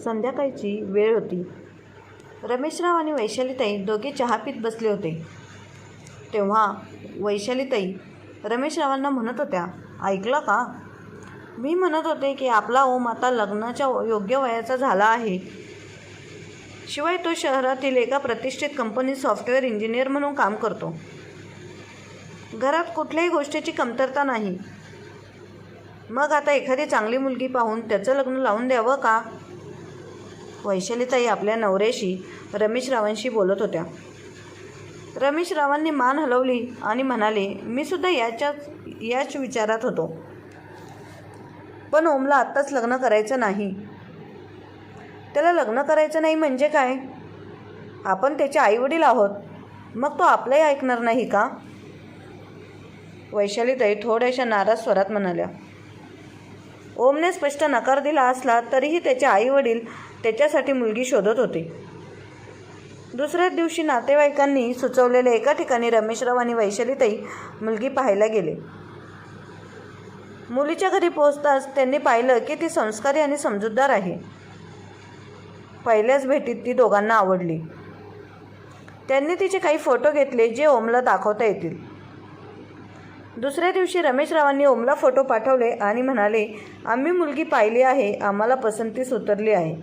संध्याकाळची वेळ होती. रमेशराव आणि वैशालीताई दोघे चहा पीत बसले होते. तेव्हा वैशालीताई रमेशरावांना म्हणत होत्या, ऐकलं का? मी म्हणत होते की आपला ओम आता लग्नाच्या योग्य वयाचा झाला आहे. शिवाय तो शहरातील एका प्रतिष्ठित कंपनीत सॉफ्टवेअर इंजिनियर म्हणून काम करतो. घरात कुठल्याही गोष्टीची कमतरता नाही. मग आता एखादी चांगली मुलगी पाहून त्याचं लग्न लावून द्यावं का? वैशालीताई आपल्या नवऱ्याशी रमेशरावांशी बोलत होत्या. रमेशरावांनी मान हलवली आणि म्हणाले, मी सुद्धा याच विचारात होतो. पण ओमला आत्ताच लग्न करायचं नाही. त्याला लग्न करायचं नाही म्हणजे काय? आपण त्याचे आईवडील आहोत. मग तो आपलंही ऐकणार नाही का? वैशालीताई थोड्याशा नाराज स्वरात म्हणाल्या. ओमने स्पष्ट नकार दिला असला तरीही त्याचे आईवडील त्याच्यासाठी मुलगी शोधत होते. दुसऱ्याच दिवशी नातेवाईकांनी सुचवलेल्या एका ठिकाणी रमेशराव आणि वैशालीताई मुलगी पाहायला गेले. मुलीच्या घरी पोहोचताच त्यांनी पाहिलं की ती संस्कारी आणि समजूतदार आहे. पहिल्याच भेटीत ती दोघांना आवडली. त्यांनी तिचे काही फोटो घेतले जे ओमला दाखवता येतील. दुसऱ्या दिवशी रमेशरावांनी ओमला फोटो पाठवले आणि म्हणाले, आम्ही मुलगी पाहिली आहे, आम्हाला पसंतीस उतरली आहे.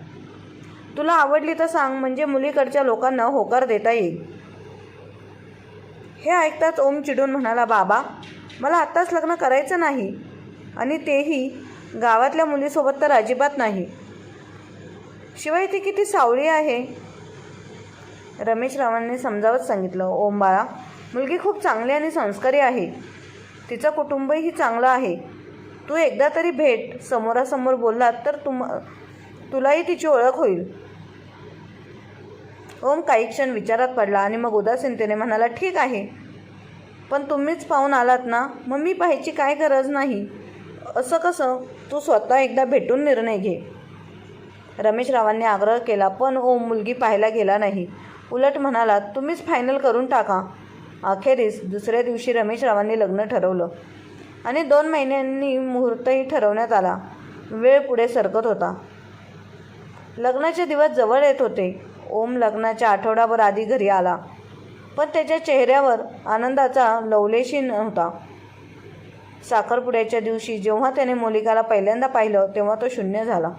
तुला आवडली तर सांग, म्हणजे मुलीकडच्या लोकांना होकार देता येईल. हे ऐकताच ओम चिडून म्हणाला, बाबा, मला आत्ताच लग्न करायचं नाही, आणि तेही गावातल्या मुलीसोबत तर अजिबात नाही. शिवाय ती किती सावळी आहे. रमेशरावांनी समजावत सांगितलं, ओम बाळा, मुलगी खूप चांगली आणि संस्कारी आहे. तिचं कुटुंबही चांगलं आहे. तू एकदा तरी भेट, समोरासमोर बोललात तर तुलाही तिची ओळख होईल. ओम काही क्षण विचारात पडला आणि मग उदासीनतेने म्हणाला, ठीक आहे, पण तुम्हीच पाहून आलात ना, मग मी पाहायची काय गरज नाही. असं कसं? तू स्वतः एकदा भेटून निर्णय घे. रमेशरावांनी आग्रह केला, पण ओम मुलगी पाहायला गेला नाही. उलट म्हणाला, तुम्हीच फायनल करून टाका. अखेरीस दुसऱ्या दिवशी रमेशरावांनी लग्न ठरवलं आणि 2 महिन्यांनी मुहूर्तही ठरवण्यात आला. वेळ पुढे सरकत होता. लग्नाचे दिवस जवळ येत होते. ओम लग्नाच्या आठवडाभर आधी घरी आला, पण त्याच्या चेहऱ्यावर आनंदाचा लवलेशही नव्हता. साखरपुड्याच्या दिवशी जेव्हा त्याने मोनिकाला पहिल्यांदा पाहिलं तेव्हा तो शून्य झाला.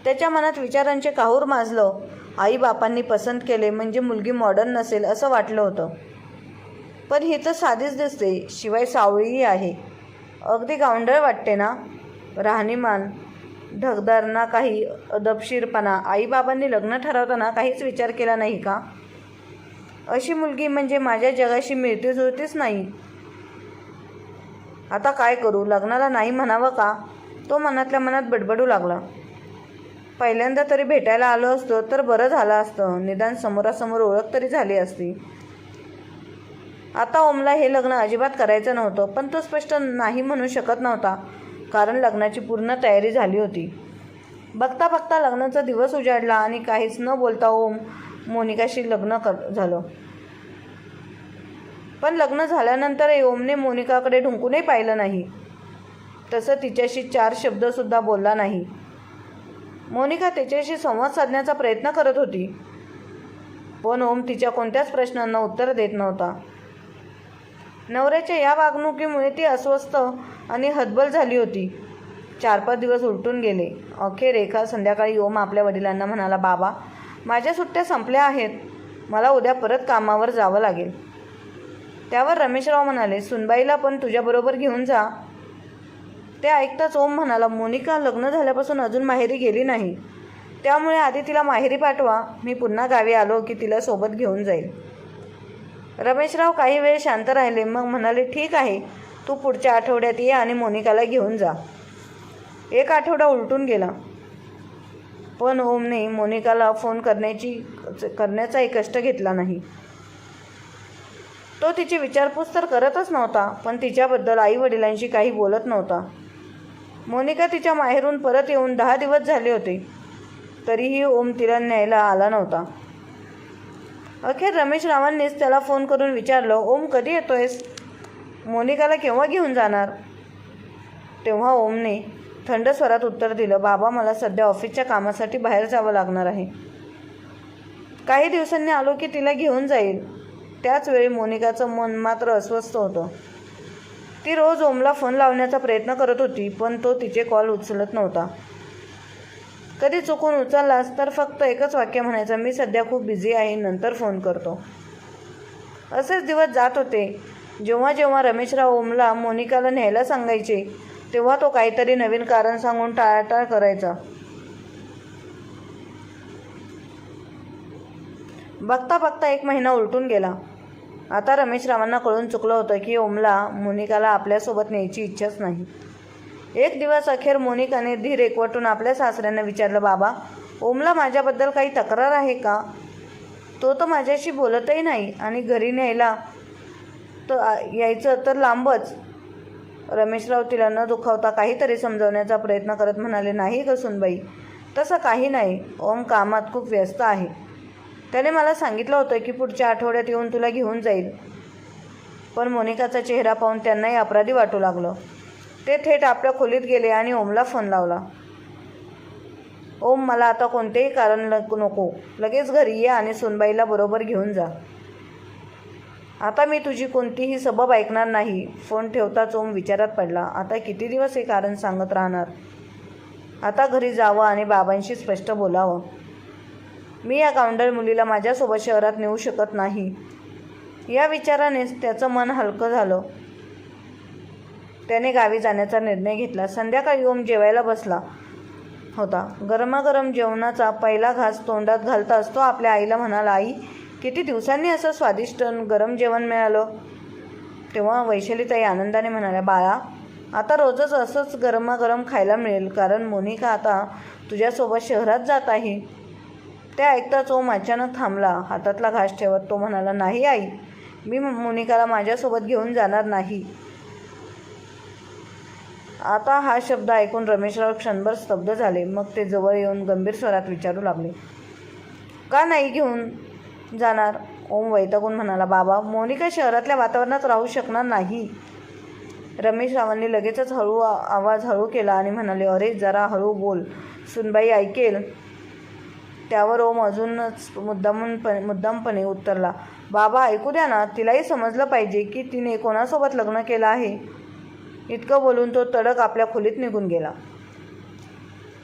त्याच्या मनात विचारांचे काहूर माजलं. आईबापांनी पसंत केले म्हणजे मुलगी मॉडर्न नसेल असं वाटलं होतं. पण ही तर साधीच दिसते, शिवाय सावळीही आहे. अगदी गावंढळ वाटते ना. राहणीमान, ढगदार ना काही अदबशीरपणा. आईबाबांनी लग्न ठरवताना काहीच विचार केला नाही का? अशी मुलगी म्हणजे माझ्या जगाशी मिळती जुळतीच नाही. आता काय करू? लग्नाला नाही म्हणावं का? तो मनातल्या मनात बडबडू लागला. पहिल्यांदा तरी भेटायला आलो असतो तर बरं झालं असतं. निदान समोरासमोर ओळख तरी झाली असती. आता ओमला हे लग्न अजिबात करायचं नव्हतं, पण तो स्पष्ट नाही म्हणू शकत नव्हता, कारण लग्नाची पूर्ण तयारी झाली होती. बघता बघता लग्नाचा दिवस उजाडला आणि काहीच न बोलता ओम मोनिकाशी लग्न झालं. पण लग्न झाल्यानंतरही ओमने मोनिकाकडे ढुंकूनही पाहिलं नाही. तसं तिच्याशी 4 शब्दसुद्धा बोलला नाही. मोनिका त्याच्याशी संवाद साधण्याचा प्रयत्न करत होती, पण ओम तिच्या कोणत्याच प्रश्नांना उत्तर देत नव्हता. नवऱ्याच्या या वागणुकीमुळे ती अस्वस्थ आणि हतबल झाली होती. 4-5 दिवस उलटून गेले. अखेर एका संध्याकाळी ओम आपल्या वडिलांना म्हणाला, बाबा, माझ्या सुट्ट्या संपल्या आहेत, मला उद्या परत कामावर जावं लागेल. त्यावर रमेशराव म्हणाले, सुनबाईला पण तुझ्याबरोबर घेऊन जा. ते ऐकताच ओम म्हणाला, मोनिका लग्न झाल्यापासून अजून माहेरी गेली नाही, त्यामुळे आधी तिला माहेरी पाठवा. मी पुन्हा गावी आलो की तिला सोबत घेऊन जाईल. रमेशराव काही वेळ शांत राहिले, मग म्हणाले, ठीक आहे, तू पुढच्या आठवड्यात ये आणि मोनिकाला घेऊन जा. 1 आठवडा उलटून गेला, पण ओमने मोनिकाला फोन करण्याचाही कष्ट घेतला नाही. तो तिची विचारपूस तर करतच नव्हता, पण तिच्याबद्दल आईवडिलांशी काही बोलत नव्हता. मोनिका तिच्या माहेरून परत येऊन 10 दिवस झाले होते, तरीही ओम तिला न्यायला आला नव्हता. अखेर रमेशरावांनीच त्याला फोन करून विचारलं, ओम कधी येतोयस? मोनिकाला केव्हा घेऊन जाणार? तेव्हा ओमने थंड स्वरात उत्तर दिलं, बाबा मला सध्या ऑफिसच्या कामासाठी बाहेर जावं लागणार आहे. काही दिवसांनी आलो की तिला घेऊन जाईल. त्याच वेळी मोनिकाचं मन मात्र अस्वस्थ होतं. ती रोज ओमला फोन लावण्याचा प्रयत्न करत होती, पण तो तिचे कॉल उचलत नव्हता. कधी चुकून उचललास तर फक्त एकच वाक्य म्हणायचं, मी सध्या खूप बिझी आहे, नंतर फोन करतो. असेच दिवस जात होते. जेव्हा जेव्हा रमेशराव ओमला मोनिकाला न्यायला सांगायचे तेव्हा तो काहीतरी नवीन कारण सांगून टाळाटाळ करायचा. बघता बघता 1 महिना उलटून गेला. आता रमेशरावांना कळून चुकलं होतं की ओमला मोनिकाला आपल्यासोबत न्यायची इच्छाच नाही. एक दिवस अखेर मोनिकाने धीर एकवटून आपल्या सासऱ्यांना विचारलं, बाबा ओमला माझ्याबद्दल काही तक्रार आहे का? तो तर माझ्याशी बोलतही नाही आणि घरी न्यायला तर यायचं तर लांबच. रमेशराव तिला न दुखावता काहीतरी समजवण्याचा प्रयत्न करत म्हणाले, नाही ग सुनबाई, तसं काही नाही. ओम कामात खूप व्यस्त आहे. त्याने मला सांगितलं होतं की पुढच्या आठवड्यात येऊन तुला घेऊन जाईल. पण मोनिकाचा चेहरा पाहून त्यांनाही अपराधी वाटू लागलं. ते थेट आपल्या खोलीत गेले आणि ओमला फोन लावला. ओम, मला आता कोणतेही कारण नको. लगेच घरी ये आणि सुनबाईला बरोबर घेऊन जा. आता मी तुझी कोणतीही सबब ऐकणार नाही. फोन ठेवताच ओम विचारात पडला. आता किती दिवस हे कारण सांगत राहणार? आता घरी जावं आणि बाबांशी स्पष्ट बोलावं. मी या गावंढळ मुलीला माझ्यासोबत शहरात नेऊ शकत नाही. या विचारानेच त्याचं मन हलकं झालं. त्याने गावी जाण्याचा निर्णय घेतला. संध्याकाळी ओम जेवायला बसला होता. गरमागरम जेवणाचा पहिला घास तोंडात घालताच तो आपल्या आईला म्हणाला, आई, किती दिवसांनी असं स्वादिष्ट गरम जेवण मिळालं. तेव्हा वैशालीताई आनंदाने म्हणाल्या, बाळा, आता रोजच असंच गरमागरम खायला मिळेल, कारण मोनिका आता तुझ्यासोबत शहरात जात आहे. ते ऐकताच ओम अचानक थांबला. हातातला घास ठेवत तो म्हणाला, नाही आई, मी मोनिकाला माझ्यासोबत घेऊन जाणार नाही. आता हा शब्द ऐकून रमेशराव क्षणभर स्तब्ध झाले. मग ते जवळ येऊन गंभीर स्वरात विचारू लागले, का नाही घेऊन जाणार? ओम वैतागून म्हणाला, बाबा, मोनिका शहरातल्या वातावरणात राहू शकणार नाही. रमेशरावांनी लगेचच आवाज हळू केला आणि म्हणाले, अरे जरा हळू बोल, सुनबाई ऐकेल. त्यावर ओम अजूनच मुद्दामपणे उत्तरला, बाबा ऐकू द्या ना, तिलाही समजलं पाहिजे की तिने कोणासोबत लग्न केलं आहे. इतकं बोलून तो तडक आपल्या खोलीत निघून गेला.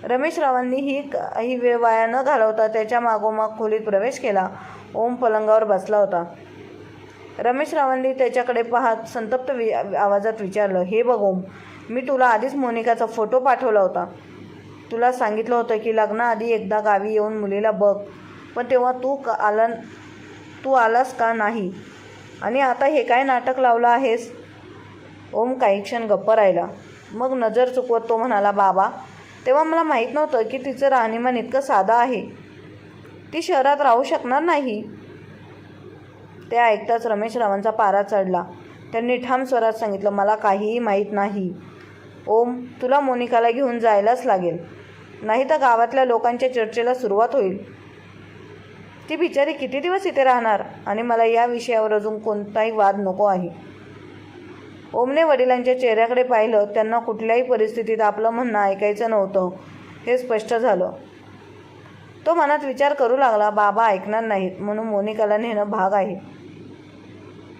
रमेशरावांनी ही वेळ वाया न घालवता त्याच्या मागोमाग खोलीत प्रवेश केला. ओम पलंगावर बसला होता. रमेशरावांनी त्याच्याकडे पाहत संतप्त आवाजात विचारलं, हे बघ ओम, मी तुला आधीच मोनिकाचा फोटो पाठवला होता. तुला सांगितलं होतं की लग्नाआधी एकदा गावी येऊन मुलीला बघ, पण तेव्हा तू आलास का नाही? आणि आता हे काय नाटक लावलं आहेस? ओम काही क्षण गप्प राहिला. मग नजर चुकवत तो म्हणाला, बाबा, तेव्हा मला माहीत नव्हतं की तिचं राहणीमान इतकं साधं आहे. ती शहरात राहू शकणार नाही. ते ऐकताच रमेशरावांचा पारा चढला. त्यांनी ठाम स्वरात सांगितलं, मला काहीही माहीत नाही. ओम, तुला मोनिकाला घेऊन जायलाच लागेल, नाही तर गावातल्या लोकांच्या चर्चेला सुरुवात होईल. ती बिचारी किती दिवस इथे राहणार? आणि मला या विषयावर अजून कोणताही वाद नको आहे. ओमने वडिलांच्या चेहऱ्याकडे पाहिलं. त्यांना कुठल्याही परिस्थितीत आपलं म्हणणं ऐकायचं नव्हतं हे स्पष्ट झालं. तो मनात विचार करू लागला, बाबा ऐकणार नाहीत म्हणून मोनिकाला नेणं भाग आहे.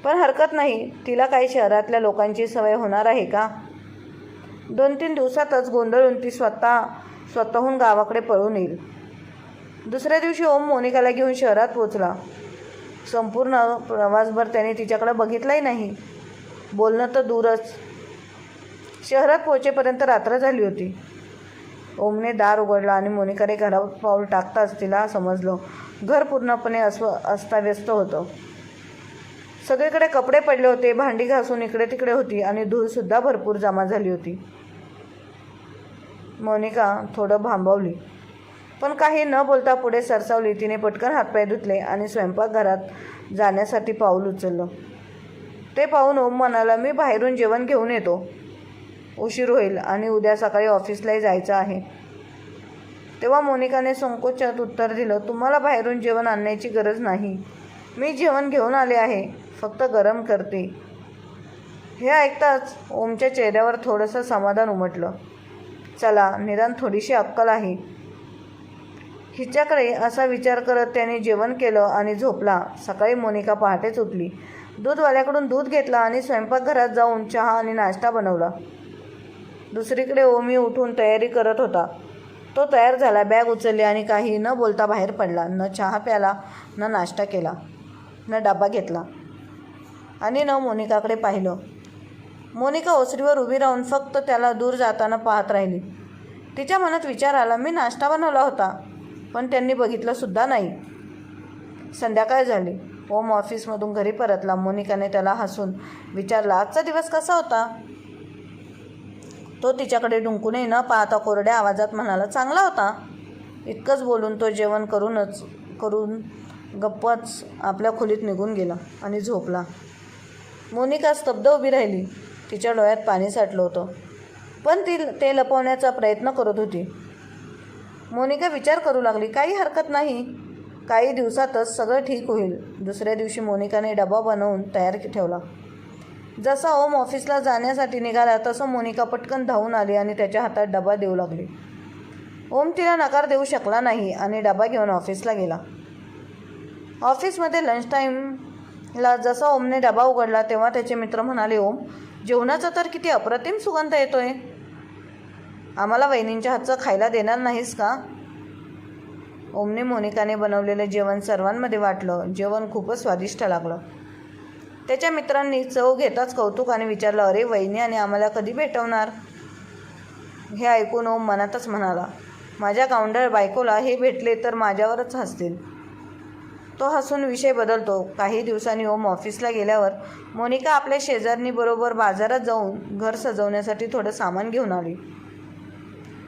पण हरकत नाही, तिला काही शहरातल्या लोकांची सवय होणार आहे का? 2-3 दिवसातच गोंधळून ती स्वतःहून गावाकडे पळून येईल. दुसऱ्या दिवशी ओम मोनिकाला घेऊन शहरात पोचला. संपूर्ण प्रवासभर त्याने तिच्याकडे बघितलंही नाही. बोलणं तर दूरच. शहरात पोहोचेपर्यंत रात्र झाली होती. ओमने दार उघडलं आणि मोनिकाने घरात पाऊल टाकताच तिला समजलं, घर पूर्णपणे अस्ताव्यस्त होतं. सगळीकडे कपडे पडले होते, भांडी घासून इकडे तिकडे होती आणि धूळसुद्धा भरपूर जमा झाली होती. मोनिका थोडं भांबावली, पण काही न बोलता पुढे सरसावली. तिने पटकन हातपाय धुतले आणि स्वयंपाकघरात जाण्यासाठी पाऊल उचललं. ते पाहून ओम म्हणाला, मी बाहेरून जेवण घेऊन येतो, उशीर होईल आणि उद्या सकाळी ऑफिसलाही जायचं आहे. तेव्हा मोनिकाने संकोचात उत्तर दिलं, तुम्हाला बाहेरून जेवण आणण्याची गरज नाही. मी जेवण घेऊन आले आहे, फक्त गरम करते. हे ऐकताच ओमच्या चेहऱ्यावर थोडंसं समाधान उमटलं. चला, निदान थोडीशी अक्कल आहे हिच्याकडे, असा विचार करत त्याने जेवण केलं आणि झोपला. सकाळी मोनिका पहाटेच उठली. दूधवाल्याकडून दूध घेतलं आणि स्वयंपाकघरात जाऊन चहा आणि नाश्ता बनवला. दुसरीकडे ओमी उठून तयारी करत होता. तो तयार झाला, बॅग उचलली आणि काही न बोलता बाहेर पडला. न चहा प्याला, न नाश्ता केला, न डबा घेतला आणि न मोनिकाकडे पाहिलं. मोनिका ओसरीवर उभी राहून फक्त त्याला दूर जाताना पाहत राहिली. तिच्या मनात विचार आला, मी नाश्ता बनवला होता पण त्यांनी बघितलंसुद्धा नाही. संध्याकाळ झाली. ओम ऑफिसमधून घरी परतला. मोनिकाने त्याला हसून विचारला, आजचा दिवस कसा होता? तो तिच्याकडे डुंकूनही न पाहता कोरड्या आवाजात म्हणाला, चांगला होता. इतकंच बोलून तो जेवण करून गप्पच आपल्या खोलीत निघून गेला आणि झोपला. मोनिका स्तब्ध उभी राहिली. तिच्या डोळ्यात पाणी साठलं होतं, पण ती ते लपवण्याचा प्रयत्न करत होती. मोनिका विचार करू लागली, काही हरकत नाही, काही दिवसातच सगळं ठीक होईल. दुसऱ्या दिवशी मोनिकाने डबा बनवून तयार ठेवला. जसा ओम ऑफिसला जाण्यासाठी निघाला तसं मोनिका पटकन धावून आली आणि त्याच्या हातात डबा देऊ लागली. ओम तिला नकार देऊ शकला नाही आणि डबा घेऊन ऑफिसला गेला. ऑफिसमध्ये लंच टाईमला जसा ओमने डबा उघडला तेव्हा त्याचे मित्र म्हणाले, ओम, जेवणाचा तर किती अप्रतिम सुगंध येतोय. आम्हाला वहिनींच्या हातचं खायला देणार नाहीस का? ओमने मोनिकाने बनवलेलं जेवण सर्वांमध्ये वाटलं. जेवण खूपच स्वादिष्ट लागलं. त्याच्या मित्रांनी चव घेताच कौतुकाने विचारलं, अरे, वहिनी आणि आम्हाला कधी भेटवणार? हे ऐकून ओम मनातच म्हणाला, माझ्या गावंढळ बायकोला हे भेटले तर माझ्यावरच हसतील. तो हसून विषय बदलतो. काही दिवसांनी ओम ऑफिसला गेल्यावर मोनिका आपल्या शेजारणीबरोबर बाजारात जाऊन घर सजवण्यासाठी थोडं सामान घेऊन आली.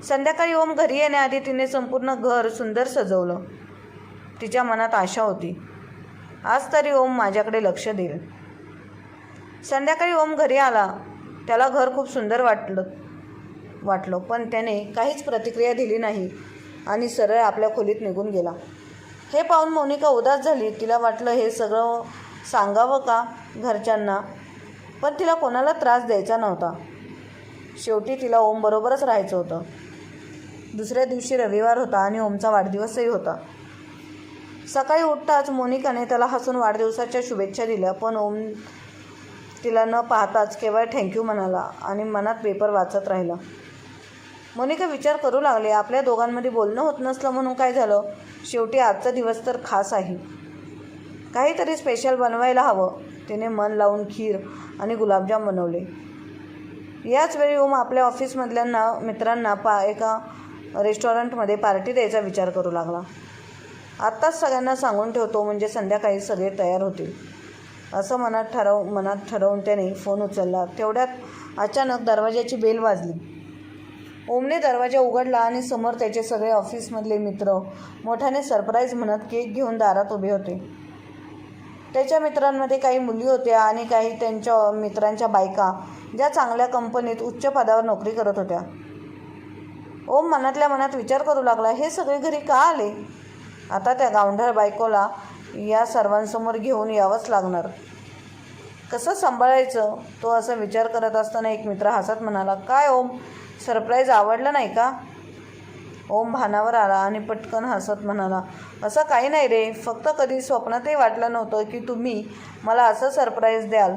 संध्याकाळी ओम घरी येण्याआधी तिने संपूर्ण घर सुंदर सजवलं. तिच्या मनात आशा होती, आज तरी ओम माझ्याकडे लक्ष देईल. संध्याकाळी ओम घरी आला. त्याला घर खूप सुंदर वाटलं पण त्याने काहीच प्रतिक्रिया दिली नाही आणि सरळ आपल्या खोलीत निघून गेला. हे पाहून मोनिका उदास झाली. तिला वाटलं हे सगळं सांगावं का घरच्यांना, पण तिला कोणाला त्रास द्यायचा नव्हता. शेवटी तिला ओमबरोबरच राहायचं होतं. दुसऱ्या दिवशी रविवार होता आणि ओमचा वाढदिवसही होता. सकाळी उठताच मोनिकाने त्याला हसून वाढदिवसाच्या शुभेच्छा दिल्या, पण ओम तिला न पाहताच केवळ थँक्यू म्हणाला आणि मनात पेपर वाचत राहिला. मोनिका विचार करू लागली, आपल्या दोघांमध्ये बोलणं होत नसलं म्हणून काय झालं? शेवटी आजचा दिवस तर खास आहे, काहीतरी स्पेशल बनवायला हवं. तिने मन लावून खीर आणि गुलाबजाम बनवले. याच वेळी ओम आपल्या ऑफिसमधल्या मित्रांना एका रेस्टॉरंटमध्ये पार्टी द्यायचा विचार करू लागला. आत्ताच सगळ्यांना सांगून ठेवतो म्हणजे संध्याकाळी सगळे तयार होतील, असं मनात ठरवून त्याने फोन उचलला. तेवढ्यात अचानक दरवाजाची बेल वाजली. ओमने दरवाजा उघडला आणि समोर त्याचे सगळे ऑफिसमधले मित्र मोठ्याने सरप्राईज म्हणत केक घेऊन दारात उभे होते. त्याच्या मित्रांमध्ये काही मुली होत्या आणि काही त्यांच्या मित्रांच्या बायका, ज्या चांगल्या कंपनीत उच्च पदावर नोकरी करत होत्या. ओम मनातल्या मनात विचार करू लागला, हे सगळे घरी का आले? आता त्या गावंढळ बायकोला या सर्वांसमोर घेऊन यावंच लागणार. कसं सांभाळायचं? तो असा विचार करत असताना एक मित्र हसत म्हणाला, काय ओम, सरप्राईज आवडलं नाही का? ओम भानावर आला आणि पटकन हसत म्हणाला, असं काही नाही रे, फक्त कधी स्वप्नातही वाटलं नव्हतं की तुम्ही मला असं सरप्राईज द्याल.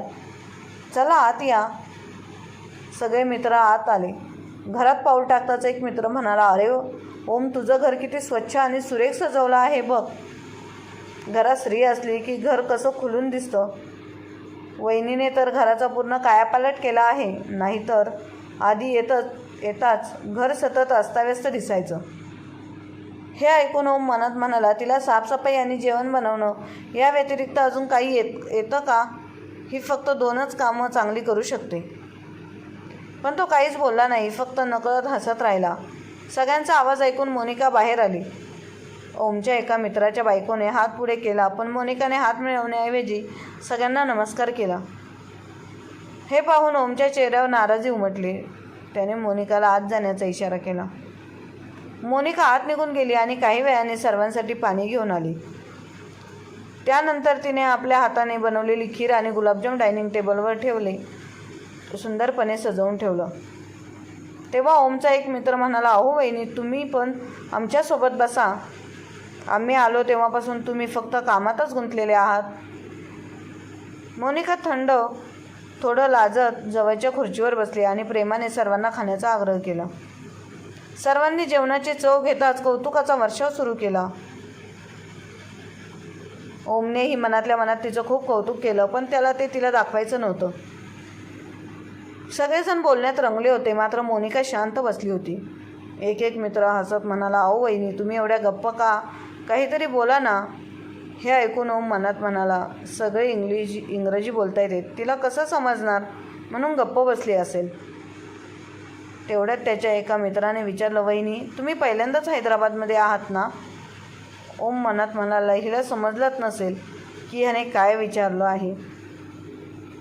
चला आत या. सगळे मित्र आत आले. घरात पाऊल टाकताच एक मित्र म्हणाला, अरे ओम, तुझं घर किती स्वच्छ आणि सुरेख सजवलं आहे बघ. घरात स्त्री असली की घर कसं खुलून दिसतं. वहिनीने तर घराचा पूर्ण कायापालट केला आहे, नाहीतर आधी येताच घर सतत अस्ताव्यस्त दिसायचं. हे ऐकून ओम मनात म्हणाला, तिला साफसफाई आणि जेवण बनवणं या व्यतिरिक्त अजून काही येतं का? ही फक्त 2च कामं चांगली करू शकते. पण तो काहीच बोलला नाही, फक्त नकळत हसत राहिला. सगळ्यांचा आवाज ऐकून मोनिका बाहेर आली. ओमच्या एका मित्राच्या बायकोने हात पुढे केला, पण मोनिकाने हात मिळवण्याऐवजी सगळ्यांना नमस्कार केला. हे पाहून ओमच्या चेहऱ्यावर नाराजी उमटली. त्याने मोनिकाला आत जाण्याचा इशारा केला. मोनिका आत निघून गेली आणि काही वेळाने सर्वांसाठी पाणी घेऊन आली. त्यानंतर तिने आपल्या हाताने बनवलेली खीर आणि गुलाबजाम डायनिंग टेबलवर ठेवले, सुंदरपणे सजवून ठेवलं. तेव्हा ओमचा एक मित्र म्हणाला, अहो वहिनी, तुम्ही पण आमच्यासोबत बसा. आम्ही आलो तेव्हापासून तुम्ही फक्त कामातच गुंतलेले आहात. मोनिका थोडं लाजत जवळच्या खुर्चीवर बसली आणि प्रेमाने सर्वांना खाण्याचा आग्रह केला. सर्वांनी जेवणाची चव घेताच कौतुकाचा वर्षाव सुरू केला. ओमनेही मनातल्या मनात तिचं खूप कौतुक केलं, पण त्याला ते तिला दाखवायचं नव्हतं. सगळेजण बोलण्यात रंगले होते, मात्र मोनिका शांत बसली होती. एक मित्र हसत म्हणाला, अहो वहिनी, तुम्ही एवढ्या गप्प का? काहीतरी बोला ना. हे ऐकून ओम मनात म्हणाला, सगळे इंग्रजी बोलता येते, तिला कसं समजणार, म्हणून गप्प बसली असेल. तेवढ्यात त्याच्या एका मित्राने विचारलं, वहिनी, तुम्ही पहिल्यांदाच हैदराबादमध्ये आहात ना? ओम मनात म्हणाला, हिला समजलंच नसेल की ह्याने काय विचारलं आहे.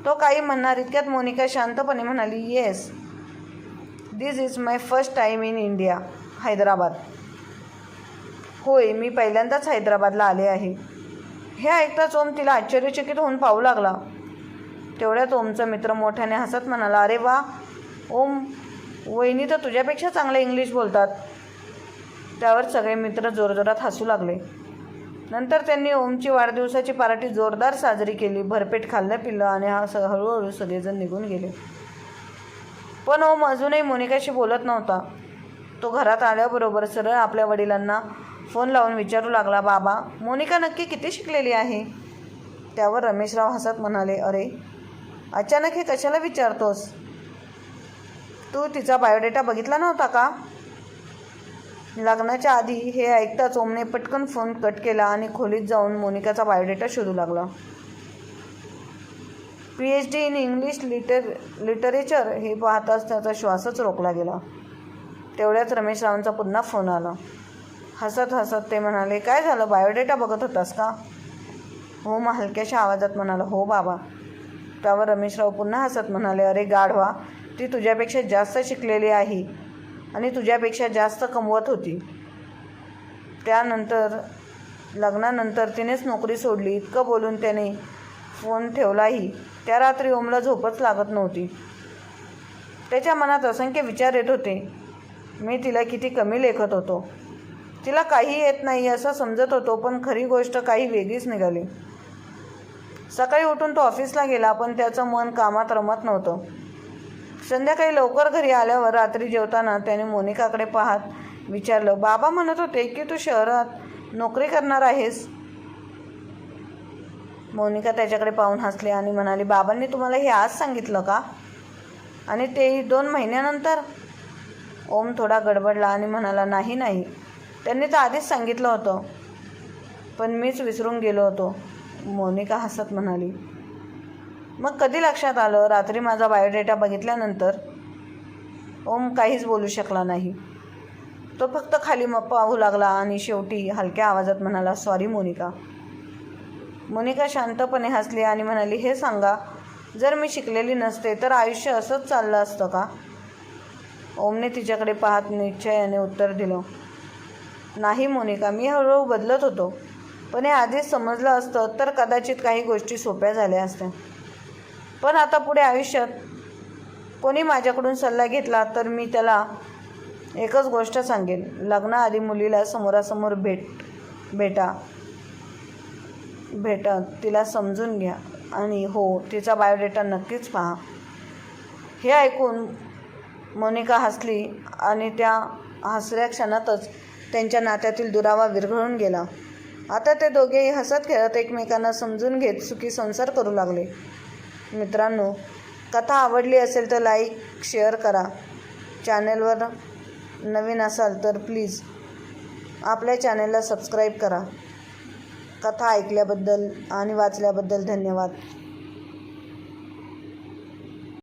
तो काही म्हणणार इतक्यात मोनिका शांतपणे म्हणाली, yes, this is my first time in India, Hyderabad. होय, मी पहिल्यांदाच हैदराबादला आले आहे. हे ऐकताच ओम तिला आश्चर्यचकित होऊन पाहू लागला. तेवढ्यात ओमचा मित्र मोठ्याने हसत म्हणाला, अरे वा ओम, वहिनी तर तुझ्यापेक्षा चांगलं इंग्लिश बोलतात. त्यावर सगळे मित्र जोरजोरात हसू लागले. नंतर त्यांनी ओमची वाढदिवसाची पार्टी जोरदार साजरी केली. भरपेट खाल्लं पिल्लं आणि हळूहळू सगळेजण निघून गेले. पण ओम अजूनही मोनिकाशी बोलत नव्हता. तो घरात आल्याबरोबर सरळ आपल्या वडिलांना फोन लावून विचारू लागला, बाबा, मोनिका नक्की किती शिकलेली आहे? त्यावर रमेशराव हसत म्हणाले, अरे, अचानक हे कशाला विचारतोस? तू तिचा बायोडेटा बघितला नव्हता का? लग्नाच्या आधी. हे ऐकताच ओमने पटकन फोन कट केला आणि खोलीत जाऊन मोनिकाचा बायोडेटा शोधू लागला. PhD इन इंग्लिश लिटरेचर हे पाहताच त्याचा श्वासच रोखला गेला. तेवढ्याच रमेशरावांचा पुन्हा फोन आला. हसत हसत ते म्हणाले, काय झालं, बायोडेटा बघत होतास का? ओम हलक्याशा आवाजात म्हणाला, हो बाबा. त्यावर रमेशराव पुन्हा हसत म्हणाले, अरे गाढवा, ती तुझ्यापेक्षा जास्त शिकलेली आहे आणि तुझ्यापेक्षा जास्त कमवत होती. त्यानंतर लग्नानंतर तिनेच नोकरी सोडली. इतकं बोलून त्याने फोन ठेवलाही. त्या रात्री ओमला झोपच लागत नव्हती. त्याच्या मनात असंख्य विचार येत होते. मी तिला किती कमी लेखत होतो. तिला काही येत नाही असं समजत होतो, पण खरी गोष्ट काही वेगळीच निघाली. सकाळी उठून तो ऑफिसला गेला, पण त्याचं मन कामात रमत नव्हतं. संध्याकाळी लवकर घरी आल्यावर रात्री जेवताना त्याने मोनिकाकडे पाहत विचारलं, बाबा म्हणत होते की तू शहरात नोकरी करणार आहेस? मोनिका त्याच्याकडे पाहून हसली आणि म्हणाली, बाबांनी तुम्हाला हे आज सांगितलं का? आणि तेही 2 महिन्यानंतर? ओम थोडा गडबडला आणि म्हणाला, नाही, त्यांनी तर आधीच सांगितलं होतं, पण मीच विसरून गेलो होतो. मोनिका हसत म्हणाली, मग कधी लक्षात आलं? रात्री माझा बायोडेटा बघितल्यानंतर. ओम काहीच बोलू शकला नाही. तो फक्त खाली पाहू लागला आणि शेवटी हलक्या आवाजात म्हणाला, सॉरी मोनिका. मोनिका शांतपणे हसली आणि म्हणाली, हे सांगा, जर मी शिकलेली नसते तर आयुष्य असंच चाललं असतं का? ओमने तिच्याकडे पाहत निश्चयाने उत्तर दिलं, नाही मोनिका, मी हळूहळू बदलत होतो. पण हे आधीच समजलं असतं तर कदाचित काही गोष्टी सोप्या झाल्या असत्या. पण आता पुढे आयुष्यात कोणी माझ्याकडून सल्ला घेतला तर मी त्याला एकच गोष्ट सांगेन, लग्नाआधी मुलीला समोरासमोर भेटा, तिला समजून घ्या आणि हो, तिचा बायोडेटा नक्कीच पहा. हे ऐकून मोनिका हसली आणि त्या हसऱ्या क्षणातच त्यांच्या नात्यातील दुरावा विरघळून गेला. आता ते दोघेही हसत खेळत एकमेकांना समजून घेत सुखी संसार करू लागले. मित्रांनो, कथा आवडली असेल तर लाईक, शेअर करा. चॅनलवर नवीन असाल तर प्लीज आपल्या चॅनलला सबस्क्राईब करा. कथा ऐकल्याबद्दल आणि वाचल्याबद्दल धन्यवाद.